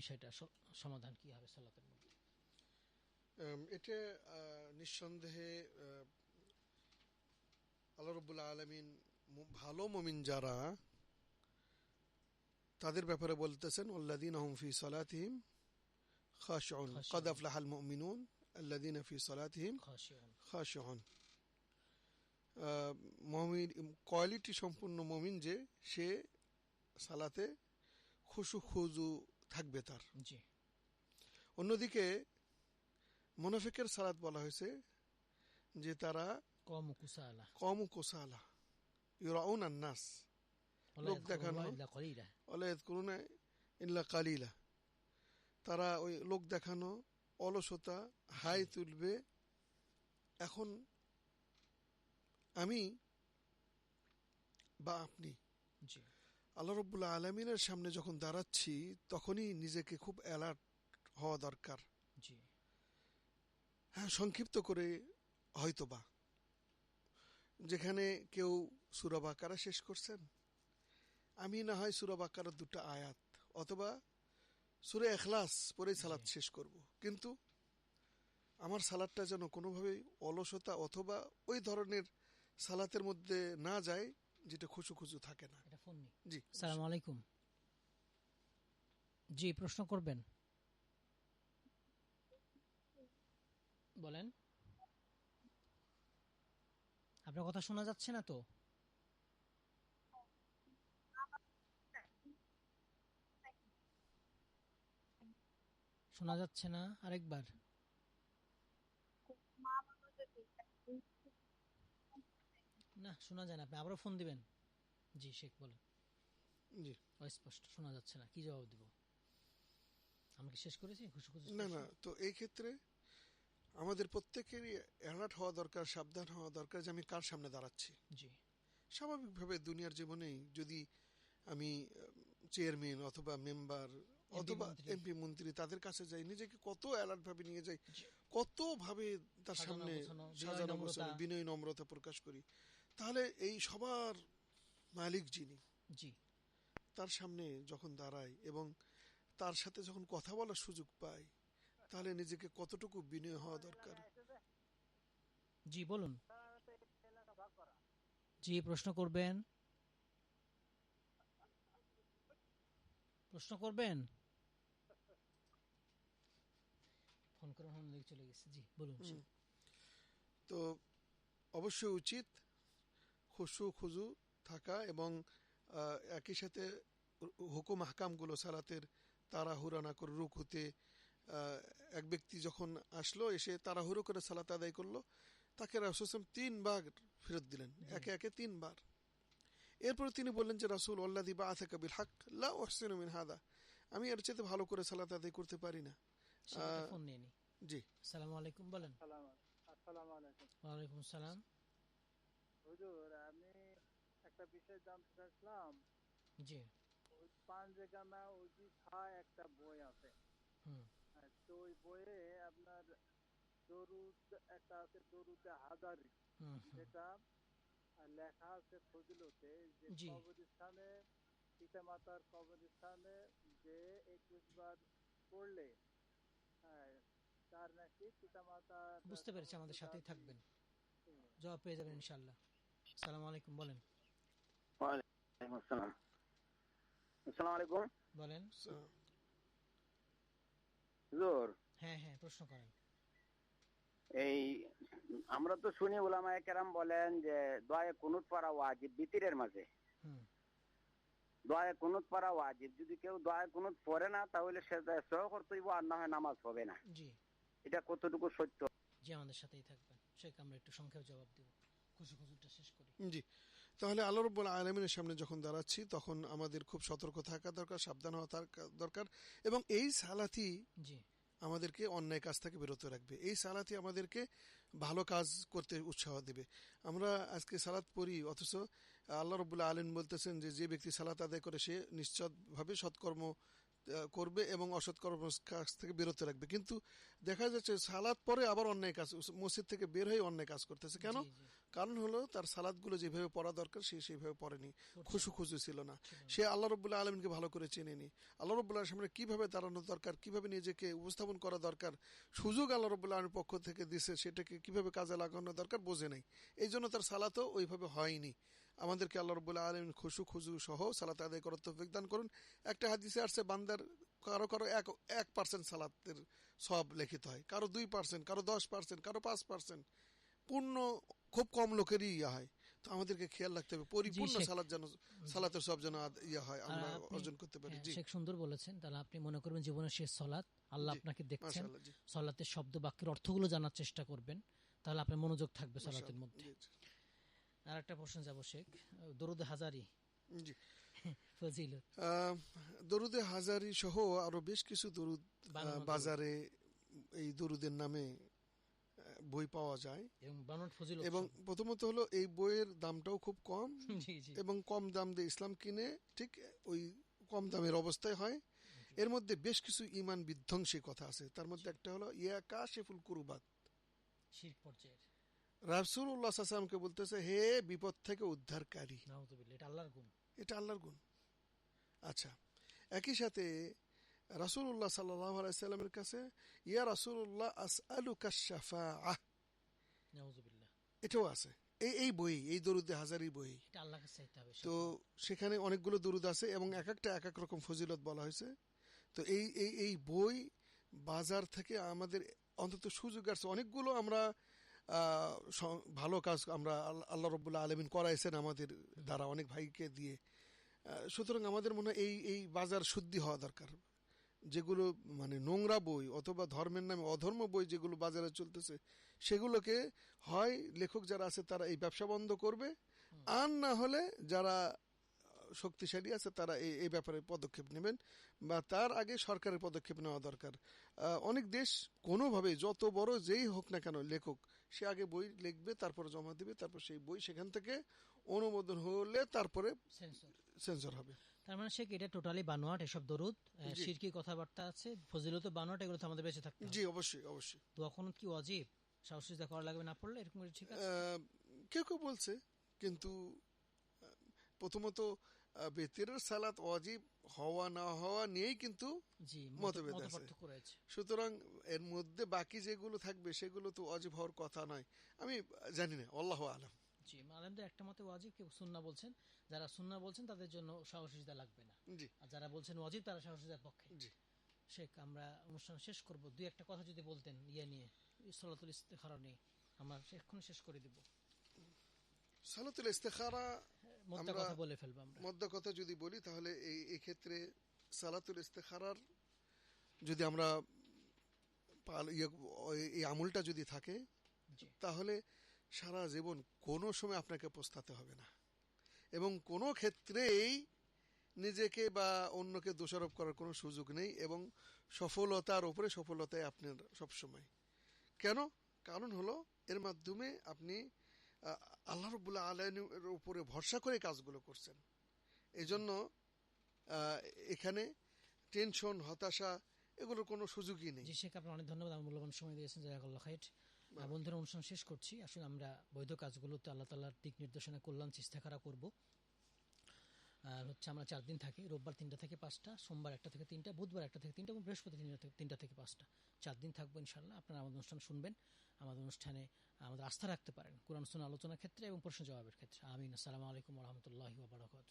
বিষয়টা সমাধান কি হবে সালাতের মধ্যে? এটা নিঃসন্দেহে আল্লাহ রাব্বুল আলামিন ভালো মুমিন যারা তাদের ব্যাপারে বলতেছেন আল্লাযীনা হুম ফি সালাতিহিম খাশিউন ক্বাদ আফলাহাল মুমিনুন আল্লাযীনা ফি সালাতিহিম খাশিউন। মুমিন কোয়ালিটি সম্পূর্ণ মুমিন যে সে সালাতে খুশু খুজু থাকবে তার। জি। অন্যদিকে মুনাফিকের সালাত বলা হয়েছে যে তারা কম কুসালা ইউরাউন আন-নাস, লোক দেখানো, ওয়ালা ইয়াযকুরুনা ইল্লা কালিলা, তারা ওই লোক দেখানো, অলসতা, হাই তুলবে। এখন আমি বা আপনি আল্লাহ রাব্বুল আলামিনের সামনে যখন দাঁড়াচ্ছি তখনই নিজেকে খুব অ্যালার্ট হওয়া দরকার। হ্যাঁ, সংক্ষিপ্ত করে হয়তোবা যেখানে কেউ সূরা বাকারা শেষ করছেন, আমি না হয় সূরা বাকারার 2টা আয়াত অথবা সূরা ইখলাস পড়ে সালাত শেষ করব, কিন্তু আমার সালাতটা যেন কোনোভাবেই অলসতা অথবা ওই ধরনের সালাতের মধ্যে না যায় যেটা খুশু খুশু থাকে না। জি, আসসালামু আলাইকুম। জি, প্রশ্ন করবেন, বলেন। আপনার কথা শোনা যাচ্ছে না তো? শোনা যাচ্ছে না, আরেকবার। না, শোনা যায় না, আপনি আবারও ফোন দিবেন। জি শেখ, বলেন। জি, অস্পষ্ট শোনা যাচ্ছে না, কি জবাব দেব? আমরা কি শেষ করেছি? না না, তো এই ক্ষেত্রে আমাদের প্রত্যেকেরই অ্যালার্ট হওয়া দরকার, সাবধান হওয়া দরকার যে আমি কার সামনে দাঁড়াচ্ছি। জি। স্বাভাবিকভাবে দুনিয়ার জীবনেই যদি আমি চেয়ারম্যান অথবা মেম্বার অথবা এমপি মন্ত্রী তাদের কাছে যাই, নিজেকে কত অ্যালার্ট ভাবে নিয়ে যাই, কত ভাবে তার সামনে সাজানো গোছানো বিনয় নম্রতা প্রকাশ করি, তাহলে এই সবার মালিক যিনি, জি, তার সামনে যখন দাঁড়াই এবং তার সাথে যখন কথা বলার সুযোগ পাই, তাহলে নিজেকে কতটুকু বিনয় হওয়া দরকার। জি, বলুন। জি, প্রশ্ন করবেন, প্রশ্ন করবেন। ফোন করে চলে গেছে। জি, বলুন। তো অবশ্যই উচিত খুশু খুজু থাকা এবং একই সাথে হুকুম হাকামগুলো সালাতের তাড়াহুড়া না করে রুকুতে এক ব্যক্তি যখন আসলো, এসে তাড়াহুড়ো করে সালাত আদায় করলো, তাকে রাসূল 3 বার ফেরত দিলেন, একে একে 3 বার। এরপর তিনি বললেন যে রাসূল আল্লাযী বাআসাকা বিল হক লা উহসিনু মিন হাদা, আমি এর চেয়ে ভালো করে সালাত আদায় করতে পারি না। ফোন নিয়ে নি। জি, আসসালামু আলাইকুম, বলেন। আসসালামু আলাইকুম। ওয়ালাইকুম সালাম। হুজুর, আমি একটা বিষয় জানতে চাইছিলাম। জি। ওই পাঞ্জেগামা ওজি ছায় একটা বই আছে, তো ওই বইয়ে আপনার দরুদ একটা আছে, দরুদে হাজারি, যেটা লেখা আছে ফজিলতে যে কবরস্থানে, পিতামাতার কবরস্থানে যে 21 বার পড়লে তার নাকি পিতামাতা। বুঝতে পেরেছি, আমাদের সাথেই থাকবেন, জবাব পেয়ে যাবেন ইনশাআল্লাহ। আসসালামু আলাইকুম, বলেন। ওয়ালাইকুম আসসালাম। আসসালামু আলাইকুম, বলেন। হুজুর, হ্যাঁ হ্যাঁ, প্রশ্ন করেন। এই আমরা তো শুনি উলামায়ে কেরাম বলেন যে দোয়া কুনুত পড়া ওয়াজিব বিতিরের মাঝে। দোয়া কুনুত পড়া ওয়াজিব, যদি কেউ দোয়া কুনুত পড়ে না তাহলে সে সহ করতে হইব, আর না হয় নামাজ হবে না। জি, এটা কতটুকু সত্য? জি, আমাদের সাথেই থাকবেন শেখ, আমরা একটু সংক্ষেপে জবাব দেব, খুশুটা শেষ করি। জি, তাহলে আল্লাহ রাব্বুল আলামিনের সামনে যখন দাঁড়াচ্ছি তখন আমাদের খুব সতর্ক থাকা দরকার, সাবধান হওয়া দরকার, এবং এই সালাতই আমাদেরকে অন্যায় কাজ থেকে বিরত রাখবে। এই সালাতই আমাদেরকে ভালো কাজ করতে উৎসাহ দেবে। আমরা আজকে সালাত পড়ি, অথচ আল্লাহ রাব্বুল আলামিন বলতেছেন যে যে ব্যক্তি সালাত আদায় করে সে নিশ্চিতভাবে সৎকর্ম করবে এবং অসৎ কর্মের কাজ থেকে বিরত রাখবে। কিন্তু দেখা যাচ্ছে সালাত পরে আবার অন্যায় কাজ, মসজিদ থেকে বের হয়ে অন্যায় কাজ করতেছে। কেন? কারণ হলো তার সালাদগুলো যেভাবে পড়া দরকার সে সেইভাবে পড়েনি, খুশু ছিল না, সে আল্লাহ রাব্বুল আলামিনকে ভালো করে চেনেনি, আল্লাহ রাব্বুল আলামিনের সামনে কিভাবে দাঁড়ানো দরকার, কিভাবে নিজেকে উপস্থাপন করা দরকার, সুযোগ আল্লাহ রাব্বুল আলামিনের পক্ষ থেকে দিছে, সেটাকে কিভাবে কাজে লাগানো দরকার বোঝে নাই। এই জন্য তার সালাতও ওইভাবে হয়নি। আমাদেরকে আল্লাহ রাব্বুল আলামিন খুশু সহ সালাত আদায় করার তৌফিক দান করুন। একটা হাদিসে আসছে বান্দার কারো 1% সালাতের সওয়াব লিখিত হয়, কারো 2%, কারো 10%, কারো 5%, পূর্ণ খুব কম লোকেরই হয়। তো আমাদেরকে খেয়াল রাখতে হবে পরিপূর্ণ সালাত যেন, সালাতের সব যেন হয়, আমরা অর্জন করতে পারি। জি, শেখ সুন্দর বলেছেন। তাহলে আপনি মনে করবেন জীবনের শেষ সালাত, আল্লাহ আপনাকে দেখছেন, সালাতের শব্দ বাক্যের অর্থগুলো জানার চেষ্টা করবেন, তাহলে আপনার মনোযোগ থাকবে সালাতের মধ্যে। আর একটা প্রশ্ন যাব শেখ, দরুদে হাজারি। জি, ফজিলত দরুদে হাজারি সহ আরো বেশ কিছু দরুদ বাজারে এই দরুদের নামে বই পাওয়া যায় এবং প্রথমত হলো এই বইয়ের দামটাও খুব কম এবং কম দাম দিয়ে ইসলাম কিনে ঠিক ওই কম দামের অবস্থায় হয়। এর মধ্যে বেশ কিছু ঈমান বিধ্বংসী কথা আছে। তার মধ্যে একটা হলো ইয়া কাশিফুল কুরবাত, শিরক পর্যায়ের। রাসূলুল্লাহ সাল্লাল্লাহু আলাইহি ওয়াসাল্লামকে বলতেছে হে বিপদ থেকে উদ্ধারকারী। নাউযুবিল্লাহ, এটা আল্লাহর গুণ, এটা আল্লাহর গুণ। আচ্ছা, একই সাথে রাসূলুল্লাহ সাল্লাল্লাহু আলাইহি ওয়াসাল্লামের কাছে ইয়া রাসূলুল্লাহ আসআলুকা শাফাআহ, নাউযুবিল্লাহ, এটাও আছে এই বই, এই দরুদে হাজারি বই। এটা আল্লাহকে চাইতে হবে। তো সেখানে অনেকগুলো দরুদ আছে এবং এক একটা এক এক রকম ফজিলত বলা হয়েছে। তো এই বই বাজার থেকে আমাদের অন্তত সুযোগ আছে অনেকগুলো। আমরা ভালো কাজ আমরা আল্লাহ রাব্বুল আলামিন করাইছেন আমাদের দ্বারা, অনেক ভাইকে দিয়ে। সুতরাং আমাদের মনে হয় এই বাজার শুদ্ধি হওয়া দরকার। যেগুলো মানে নোংরা বই অথবা ধর্মের নামে অধর্ম বই যেগুলো বাজারে চলতেছে, সেগুলোকে হয় লেখক যারা আছে তারা এই ব্যবসা বন্ধ করবে, আর না হলে যারা শক্তিশালী আছে তারা এই ব্যাপারে পদক্ষেপ নেবেন, বা তার আগে সরকারের পদক্ষেপ নেওয়া দরকার। অনেক দেশ কোনোভাবে যত বড় যেই হোক না কেন লেখক, সে আগে বই লিখবে, তারপরে জমা দিবে, তারপর সেই বই সেখান থেকে অনুমোদন হলে তারপরে সেন্সর হবে। তার মানে সে এটা টোটালি বানোয়াট, এসব দরুদ শিরকি কথাবার্তা আছে, ফজিলত বানোয়াট, এগুলো তো আমাদের বেঁচে থাকতে হবে। জি, অবশ্যই অবশ্যই। দোয়া কুনুত কি ওয়াজিব, সাহসিকতা করা লাগবে না পড়লে, এরকম ঠিক আছে? কেউ কেউ বলছে, কিন্তু প্রথমত বেতেরের সালাত ওয়াজিব হওয়া না হওয়া নিয়েই কিন্তু মতভেদ আছে। সুতরাং এর মধ্যে বাকি যেগুলো থাকবে সেগুলো তো ওয়াজিব হওয়ার কথা নয়। আমি জানি না, আল্লাহু আলাম। জি, আলেমদের একটা মতে ওয়াজিব, কেউ সুন্নাহ বলছেন। যারা সুন্নাহ বলছেন তাদের জন্য সাহসিকতা লাগবে না, আর যারা বলছেন ওয়াজিব তারা সাহসিকতার পক্ষে। শেখ, আমরা অনুষ্ঠান শেষ করব, দুই একটা কথা যদি বলতেন ইয়ে নিয়ে, সালাতুল ইস্তিখারা নিয়ে, আমরা এখন শেষ করে দেব। সালাতুল ইস্তিখারা মধ্যে কথা বলে ফেলবো আমরা। মধ্যে কথা যদি বলি তাহলে এই ক্ষেত্রে সালাতুল ইস্তিখারার যদি আমরা এই আমলটা যদি থাকে, তাহলে সারা জীবন কোনো সময় আপনাকে পস্তাতে হবে না এবং কোনো ক্ষেত্রেই নিজেকে বা অন্যকে দোষারোপ করার কোনো সুযোগ নেই এবং সফলতার উপরে সফলতায় আপনার সবসময়। কেন? কারণ হলো এর মাধ্যমে আপনি আল্লাহ রাব্বুল আলামিনের উপরে ভরসা করে কাজগুলো করছেন। এজন্য এখানে টেনশন, হতাশা এগুলোর কোনো সুযোগই নেই। জি শেখ, আপনার অনেক ধন্যবাদ, আমার মূল্যবান সময় দিয়েছেন, জাযাকাল্লাহ খাইর। বন্ধুরা, অনুষ্ঠান শেষ করছি। আসলে আমরা বৈধ কাজগুলোতে আল্লাহ তাআলার দিক নির্দেশনা কল্যাণ ইস্তিখারা করব। আর হচ্ছে আমরা 4 দিন থাকি, রোববার 3টা থেকে 5টা, সোমবার 1টা থেকে 3টা, বুধবার 1টা থেকে 3টা এবং বৃহস্পতি 3টা থেকে 5টা। 4 দিন থাকবো ইনশাআল্লাহ। আপনারা আমাদের অনুষ্ঠান শুনবেন, আমাদের অনুষ্ঠানে আমাদের আস্থা রাখতে পারেন কোরআন সুন্নাহ আলোচনার ক্ষেত্রে এবং প্রশ্ন জবাবের ক্ষেত্রে। আমিন। আসসালামু আলাইকুম ওয়া রাহমাতুল্লাহি ওয়া বারাকাতুহু।